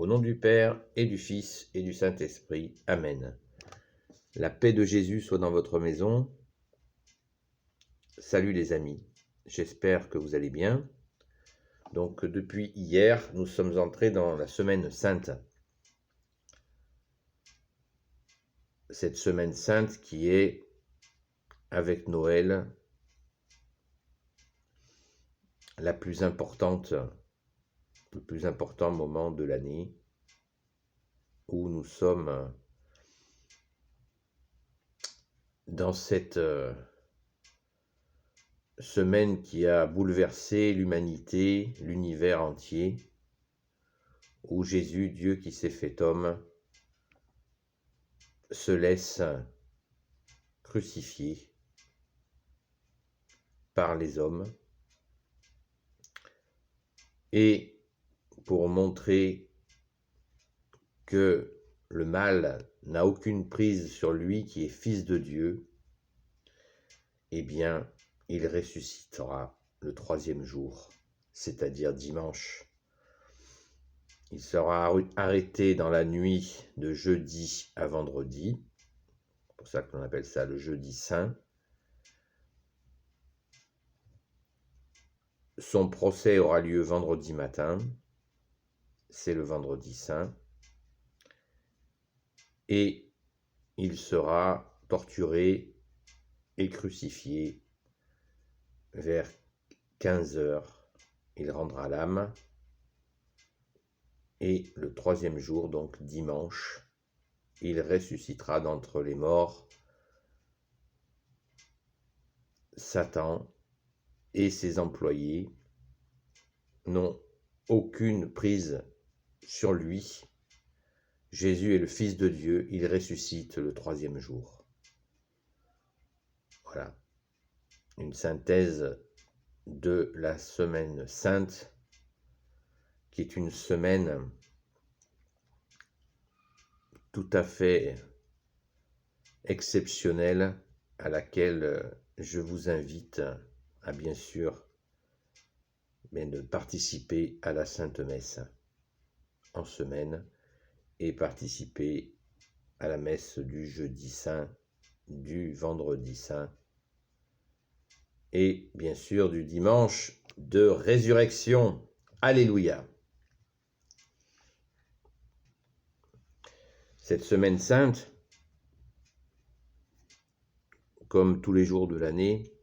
Au nom du Père et du Fils et du Saint-Esprit. Amen. La paix de Jésus soit dans votre maison. Salut les amis, j'espère que vous allez bien. Donc depuis hier, nous sommes entrés dans la semaine sainte. Cette semaine sainte qui est, avec Noël, la plus importante, le plus important moment de l'année où nous sommes dans cette semaine qui a bouleversé l'humanité, l'univers entier, où Jésus, Dieu qui s'est fait homme, se laisse crucifier par les hommes, et pour montrer que le mal n'a aucune prise sur lui qui est fils de Dieu, eh bien, il ressuscitera le 3e jour, c'est-à-dire dimanche. Il sera arrêté dans la nuit de jeudi à vendredi, c'est pour ça qu'on appelle ça le jeudi saint. Son procès aura lieu vendredi matin, c'est le vendredi saint, et il sera torturé et crucifié vers 15 heures. Il rendra l'âme, et le 3e jour, donc dimanche, il ressuscitera d'entre les morts. Satan et ses employés n'ont aucune prise sur lui. Jésus est le Fils de Dieu, il ressuscite le 3e jour. Voilà, une synthèse de la semaine sainte, qui est une semaine tout à fait exceptionnelle, à laquelle je vous invite à bien sûr de participer à la Sainte Messe en semaine et participer à la messe du jeudi saint, du vendredi saint et bien sûr du dimanche de résurrection. Alléluia! Cette semaine sainte, comme tous les jours de l'année,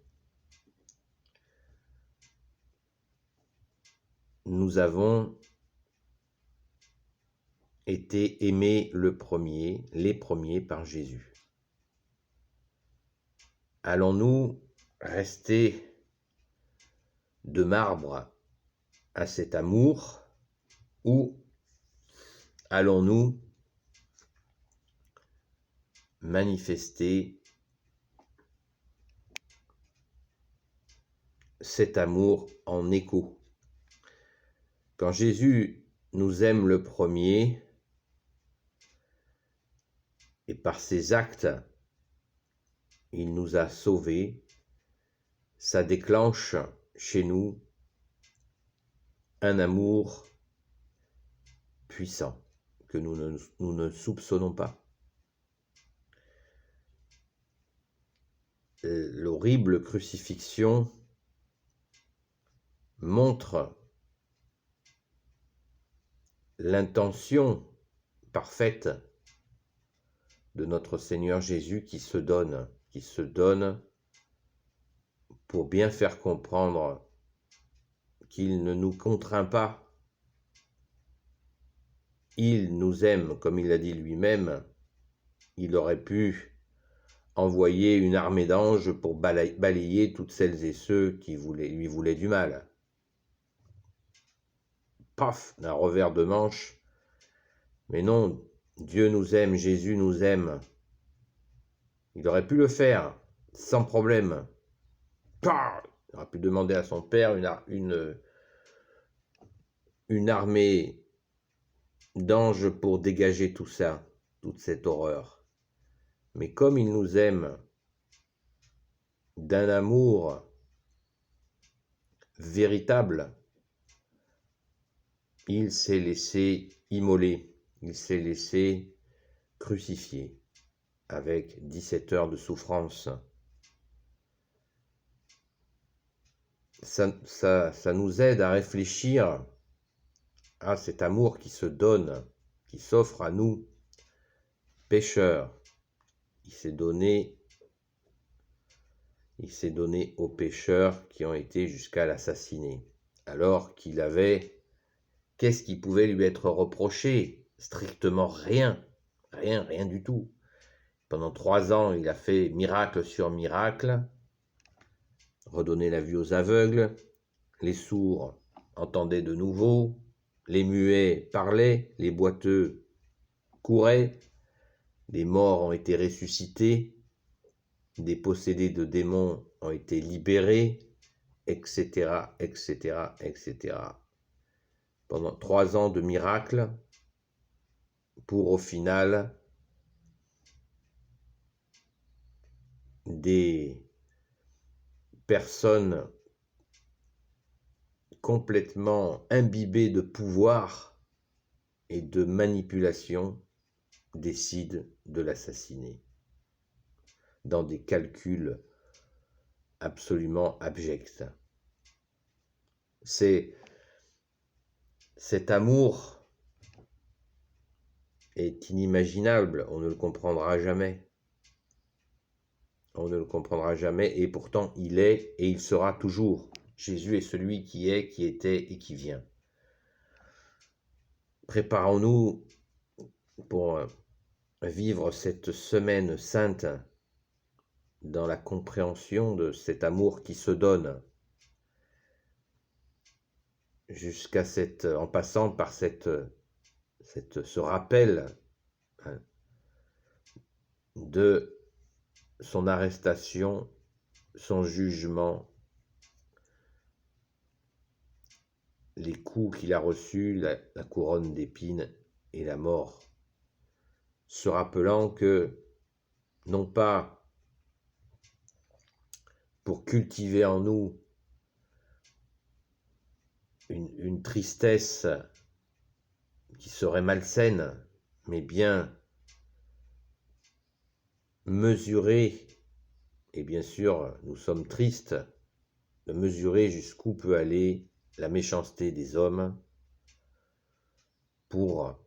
nous avons été aimés les premiers par Jésus. Allons-nous rester de marbre à cet amour, ou allons-nous manifester cet amour en écho? Quand Jésus nous aime le premier, et par ses actes, il nous a sauvés, ça déclenche chez nous un amour puissant que nous ne soupçonnons pas. L'horrible crucifixion montre l'intention parfaite de notre Seigneur Jésus qui se donne pour bien faire comprendre qu'il ne nous contraint pas. Il nous aime, comme il l'a dit lui-même. Il aurait pu envoyer une armée d'anges pour balayer toutes celles et ceux qui lui voulaient du mal. Paf, d'un revers de manche. Mais non, Dieu nous aime, Jésus nous aime. Il aurait pu le faire sans problème. Paf, il aurait pu demander à son père une armée d'anges pour dégager tout ça, toute cette horreur. Mais comme il nous aime d'un amour véritable, il s'est laissé immolé, il s'est laissé crucifier avec 17 heures de souffrance. Ça nous aide à réfléchir à cet amour qui se donne, qui s'offre à nous, pécheurs. Il s'est donné aux pécheurs qui ont été jusqu'à l'assassiner, alors qu'il avait, qu'est-ce qui pouvait lui être reproché? Strictement rien, rien du tout. Pendant 3 ans, il a fait miracle sur miracle, redonné la vue aux aveugles, les sourds entendaient de nouveau, les muets parlaient, les boiteux couraient, les morts ont été ressuscités, des possédés de démons ont été libérés, etc., etc., etc. Pendant 3 ans de miracles, pour au final des personnes complètement imbibées de pouvoir et de manipulation décident de l'assassiner dans des calculs absolument abjects. Cet amour est inimaginable, on ne le comprendra jamais. On ne le comprendra jamais, et pourtant il est et il sera toujours. Jésus est celui qui est, qui était et qui vient. Préparons-nous pour vivre cette semaine sainte dans la compréhension de cet amour qui se donne, en passant par ce rappel de son arrestation, son jugement, les coups qu'il a reçus, la couronne d'épines et la mort, se rappelant que, non pas pour cultiver en nous une tristesse qui serait malsaine, mais bien mesurer, et bien sûr nous sommes tristes de mesurer jusqu'où peut aller la méchanceté des hommes pour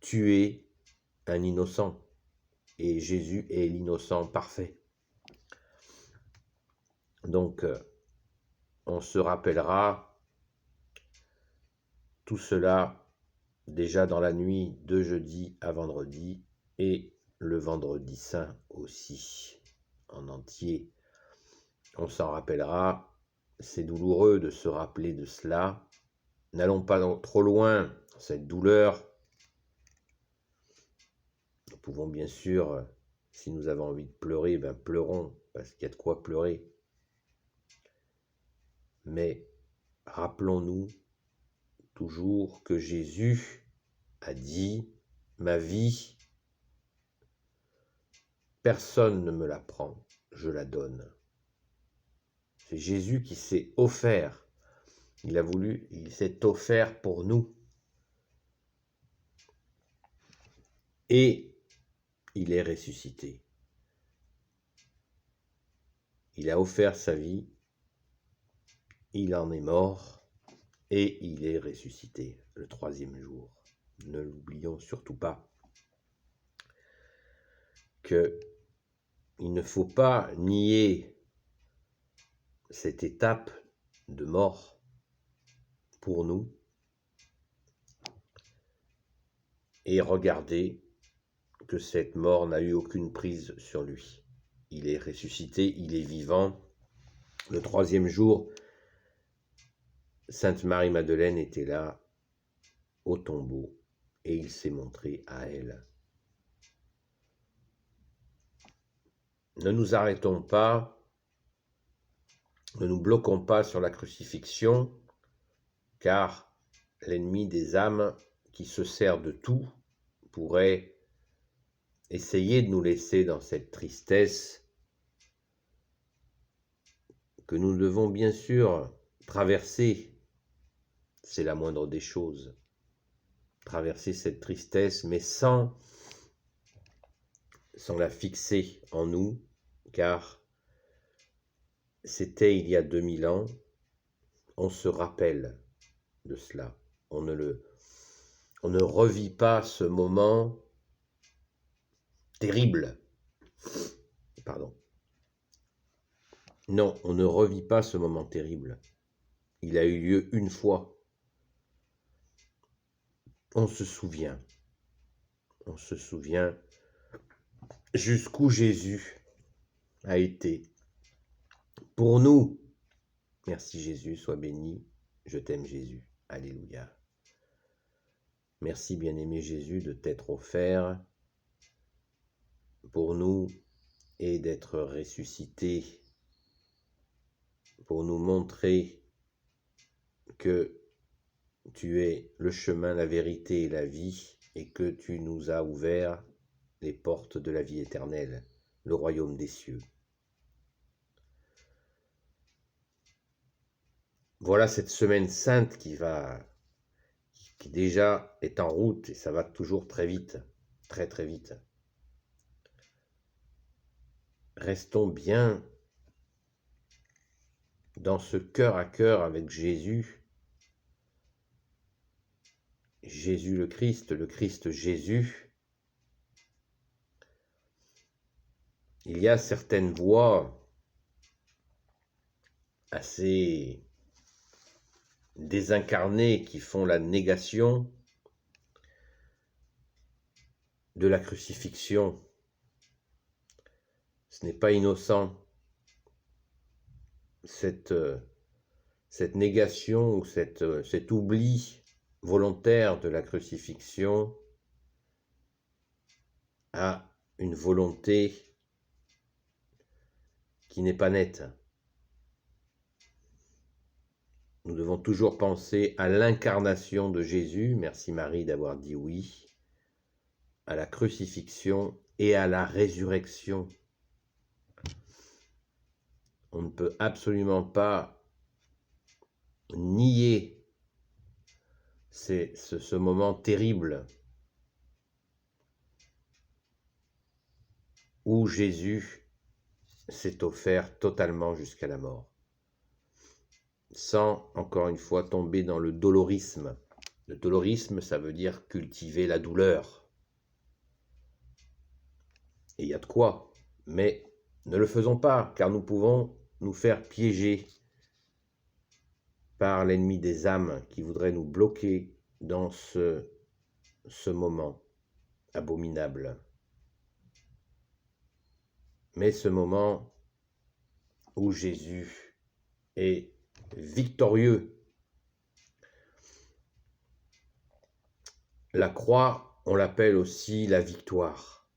tuer un innocent. Et Jésus est l'innocent parfait. Donc, on se rappellera tout cela déjà dans la nuit de jeudi à vendredi et le vendredi saint aussi, en entier. On s'en rappellera, c'est douloureux de se rappeler de cela. N'allons pas trop loin, cette douleur. Nous pouvons bien sûr, si nous avons envie de pleurer, pleurons, parce qu'il y a de quoi pleurer. Mais rappelons-nous toujours que Jésus a dit « Ma vie, personne ne me la prend, je la donne. » C'est Jésus qui s'est offert. Il s'est offert pour nous. Et il est ressuscité. Il a offert sa vie, il en est mort et il est ressuscité le 3e jour. Ne l'oublions surtout pas qu'il ne faut pas nier cette étape de mort pour nous et regarder que cette mort n'a eu aucune prise sur lui. Il est ressuscité, il est vivant. Le 3e jour, Sainte Marie-Madeleine était là, au tombeau, et il s'est montré à elle. Ne nous arrêtons pas, ne nous bloquons pas sur la crucifixion, car l'ennemi des âmes qui se sert de tout pourrait essayer de nous laisser dans cette tristesse que nous devons bien sûr traverser. C'est la moindre des choses. traverser cette tristesse, mais sans la fixer en nous, car c'était il y a 2000 ans, on se rappelle de cela. On ne revit pas ce moment terrible. Pardon. Non, on ne revit pas ce moment terrible. Il a eu lieu une fois. On se souvient jusqu'où Jésus a été pour nous. Merci Jésus, sois béni. Je t'aime Jésus. Alléluia. Merci bien-aimé Jésus de t'être offert pour nous et d'être ressuscité pour nous montrer que tu es le chemin, la vérité et la vie, et que tu nous as ouvert les portes de la vie éternelle, le royaume des cieux. Voilà cette semaine sainte qui déjà est en route, et ça va toujours très vite, très très vite. Restons bien dans ce cœur à cœur avec Jésus, Jésus le Christ Jésus. Il y a certaines voix assez désincarnées qui font la négation de la crucifixion. Ce n'est pas innocent. Cette négation ou cet oubli volontaire de la crucifixion a une volonté qui n'est pas nette. Nous devons toujours penser à l'incarnation de Jésus, merci Marie d'avoir dit oui, à la crucifixion et à la résurrection. On ne peut absolument pas nier ce moment terrible où Jésus s'est offert totalement jusqu'à la mort, sans, encore une fois, tomber dans le dolorisme. Le dolorisme, ça veut dire cultiver la douleur. Et il y a de quoi, mais ne le faisons pas, car nous pouvons nous faire piéger par l'ennemi des âmes qui voudrait nous bloquer dans ce moment abominable. Mais ce moment où Jésus est victorieux. La croix, on l'appelle aussi la victoire.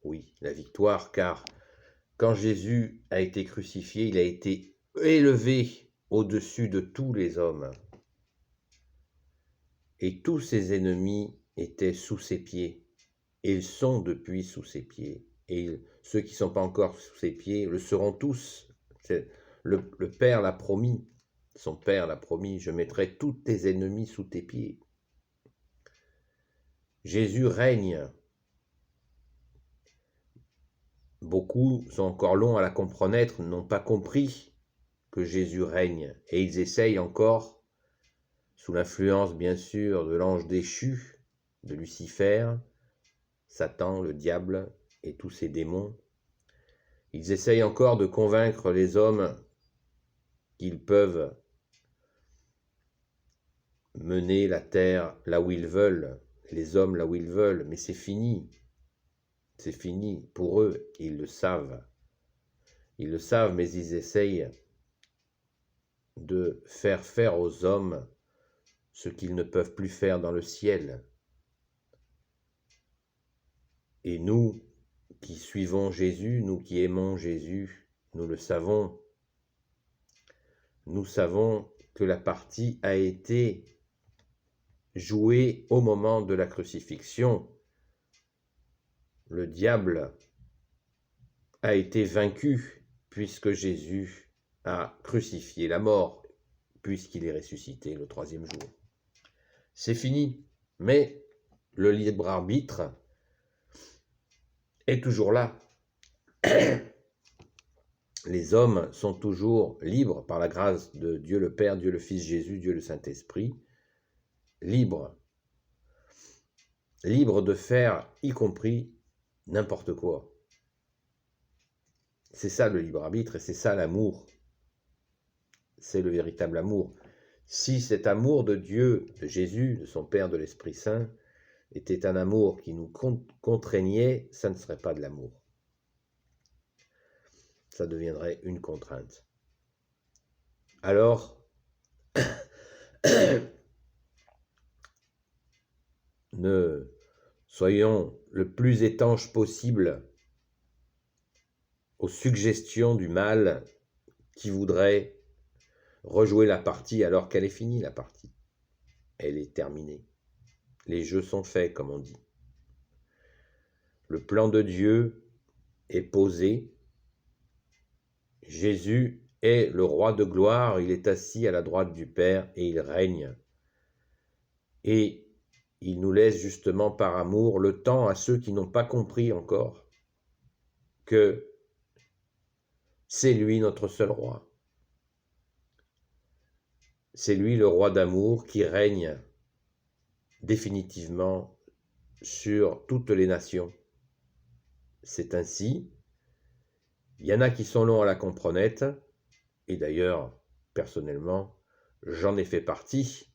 Oui, la victoire, car quand Jésus a été crucifié, il a été élevé au-dessus de tous les hommes. Et tous ses ennemis étaient sous ses pieds. Et ils sont depuis sous ses pieds. Et ceux qui ne sont pas encore sous ses pieds le seront tous. Le Père l'a promis. Son Père l'a promis. Je mettrai tous tes ennemis sous tes pieds. Jésus règne. Beaucoup sont encore longs à la comprendre, n'ont pas compris que Jésus règne. Et ils essayent encore, sous l'influence bien sûr de l'ange déchu, de Lucifer, Satan, le diable et tous ses démons, ils essayent encore de convaincre les hommes qu'ils peuvent mener la terre là où ils veulent, les hommes là où ils veulent, mais c'est fini. C'est fini pour eux, ils le savent. Ils le savent, mais ils essayent de faire aux hommes ce qu'ils ne peuvent plus faire dans le ciel. Et nous qui suivons Jésus, nous qui aimons Jésus, nous le savons. Nous savons que la partie a été jouée au moment de la crucifixion. Le diable a été vaincu puisque Jésus a crucifié la mort, puisqu'il est ressuscité le 3e jour. C'est fini. Mais le libre arbitre est toujours là. Les hommes sont toujours libres par la grâce de Dieu le Père, Dieu le Fils Jésus, Dieu le Saint-Esprit, libres de faire, y compris, n'importe quoi. C'est ça le libre arbitre et c'est ça l'amour. C'est le véritable amour. Si cet amour de Dieu, de Jésus, de son Père, de l'Esprit Saint, était un amour qui nous contraignait, ça ne serait pas de l'amour. Ça deviendrait une contrainte. Alors, ne soyons le plus étanches possible aux suggestions du mal qui voudrait rejouer la partie alors qu'elle est finie, la partie. Elle est terminée. Les jeux sont faits, comme on dit. Le plan de Dieu est posé. Jésus est le roi de gloire, il est assis à la droite du Père et il règne. Et il nous laisse justement par amour le temps à ceux qui n'ont pas compris encore que c'est lui notre seul roi. C'est lui le roi d'amour qui règne définitivement sur toutes les nations. C'est ainsi. Il y en a qui sont longs à la comprenette, et d'ailleurs, personnellement, j'en ai fait partie.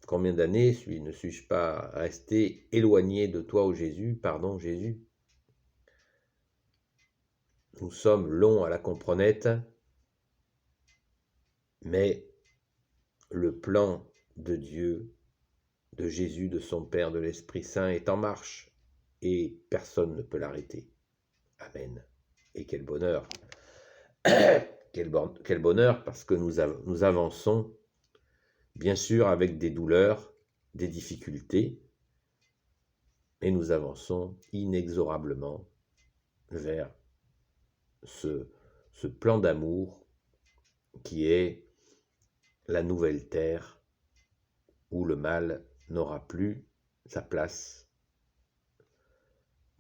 Combien d'années ne suis-je pas resté éloigné de toi, ô Jésus, pardon Jésus? Nous sommes longs à la comprenette, mais le plan de Dieu, de Jésus, de son Père, de l'Esprit Saint est en marche, et personne ne peut l'arrêter. Amen. Et quel bonheur! Quel bonheur, parce que nous avançons, bien sûr, avec des douleurs, des difficultés, mais nous avançons inexorablement vers ce plan d'amour qui est la nouvelle terre où le mal n'aura plus sa place,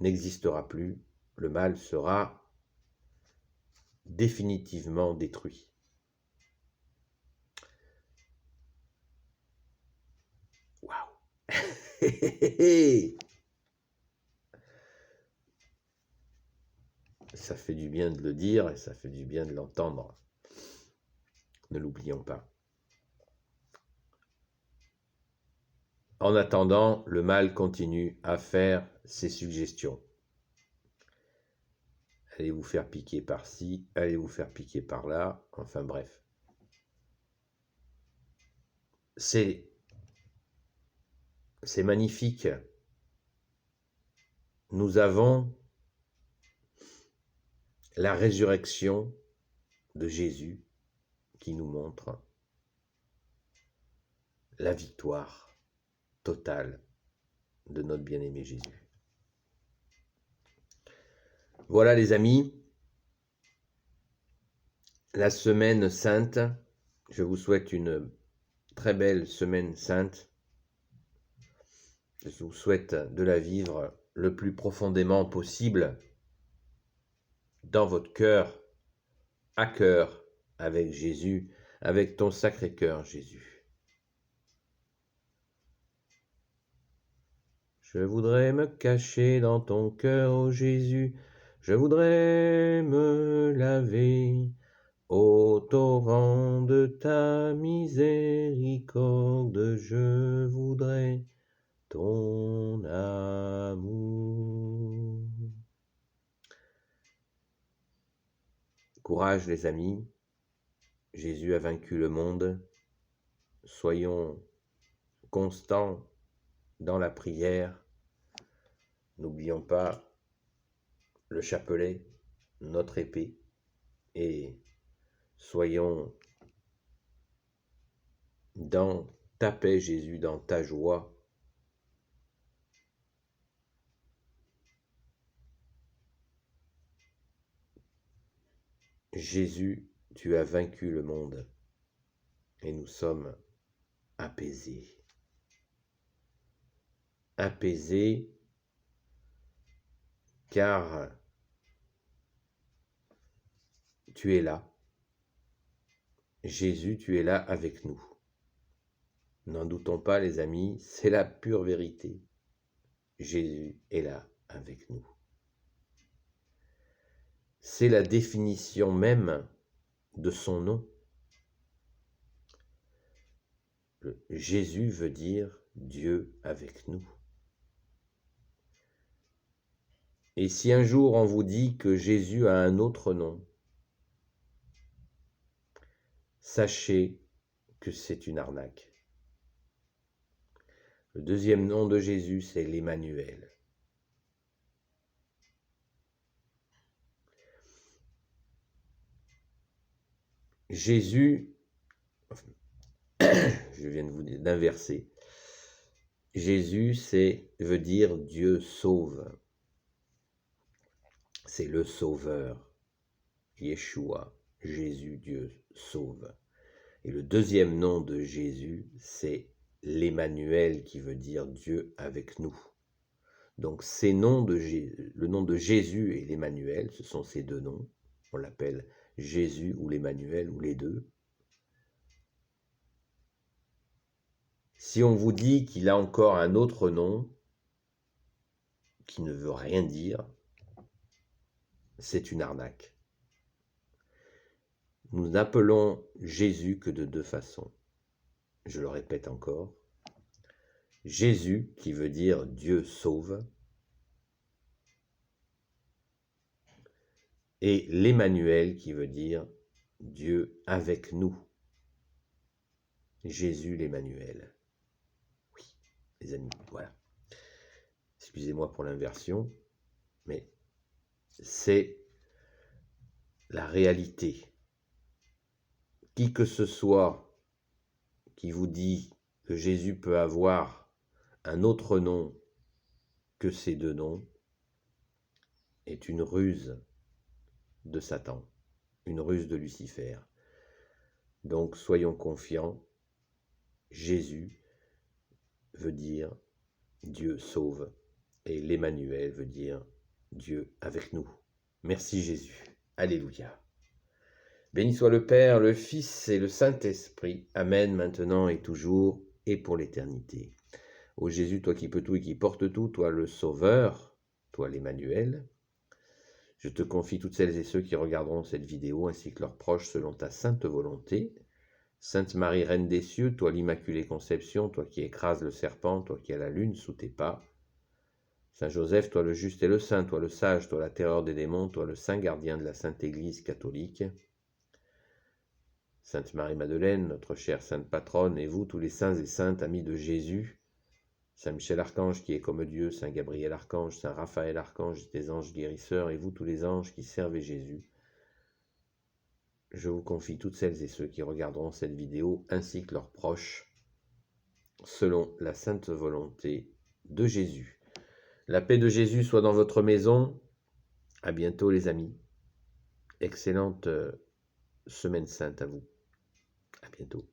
n'existera plus, le mal sera définitivement détruit. Waouh! Ça fait du bien de le dire et ça fait du bien de l'entendre. Ne l'oublions pas. En attendant, le mal continue à faire ses suggestions. Allez vous faire piquer par-ci, allez vous faire piquer par-là, enfin bref. C'est magnifique. Nous avons la résurrection de Jésus qui nous montre la victoire totale de notre bien-aimé Jésus. Voilà les amis, la semaine sainte. Je vous souhaite une très belle semaine sainte. Je vous souhaite de la vivre le plus profondément possible dans votre cœur, à cœur, avec Jésus, avec ton sacré cœur, Jésus. Je voudrais me cacher dans ton cœur, ô Jésus, je voudrais me laver au torrent de ta miséricorde, je voudrais ton amour. Courage les amis, Jésus a vaincu le monde, soyons constants dans la prière, n'oublions pas le chapelet, notre épée, et soyons dans ta paix Jésus, dans ta joie. Jésus, tu as vaincu le monde et nous sommes apaisés. apaisé, car tu es là. Jésus, tu es là avec nous. N'en doutons pas, les amis, c'est la pure vérité. Jésus est là avec nous. C'est la définition même de son nom. Jésus veut dire Dieu avec nous. Et si un jour on vous dit que Jésus a un autre nom, sachez que c'est une arnaque. Le deuxième nom de Jésus, c'est l'Emmanuel. Jésus, je viens de vous d'inverser. Jésus, veut dire Dieu sauve. C'est le Sauveur. Yeshua, Jésus, Dieu sauve. Et le deuxième nom de Jésus, c'est l'Emmanuel, qui veut dire Dieu avec nous. Donc le nom de Jésus et l'Emmanuel, ce sont ces deux noms. On l'appelle Jésus ou l'Emmanuel ou les deux. Si on vous dit qu'il a encore un autre nom qui ne veut rien dire, c'est une arnaque. Nous n'appelons Jésus que de deux façons. Je le répète encore. Jésus, qui veut dire Dieu sauve, et l'Emmanuel, qui veut dire Dieu avec nous. Jésus l'Emmanuel. Oui, les amis, voilà. Excusez-moi pour l'inversion, mais c'est la réalité. Qui que ce soit qui vous dit que Jésus peut avoir un autre nom que ces deux noms est une ruse de Satan, une ruse de Lucifer. Donc soyons confiants, Jésus veut dire Dieu sauve et l'Emmanuel veut dire Dieu avec nous. Merci Jésus. Alléluia. Béni soit le Père, le Fils et le Saint-Esprit. Amen, maintenant et toujours et pour l'éternité. Ô Jésus, toi qui peux tout et qui portes tout, toi le Sauveur, toi l'Emmanuel, je te confie toutes celles et ceux qui regarderont cette vidéo ainsi que leurs proches selon ta sainte volonté. Sainte Marie, Reine des cieux, toi l'Immaculée Conception, toi qui écrases le serpent, toi qui as la lune sous tes pas. Saint Joseph, toi le juste et le saint, toi le sage, toi la terreur des démons, toi le saint gardien de la Sainte Église catholique. Sainte Marie-Madeleine, notre chère sainte patronne, et vous tous les saints et saintes amis de Jésus, Saint Michel Archange qui est comme Dieu, Saint Gabriel Archange, Saint Raphaël Archange, des anges guérisseurs, et vous tous les anges qui servez Jésus, je vous confie toutes celles et ceux qui regarderont cette vidéo ainsi que leurs proches, selon la sainte volonté de Jésus. La paix de Jésus soit dans votre maison. À bientôt les amis. Excellente semaine sainte à vous. À bientôt.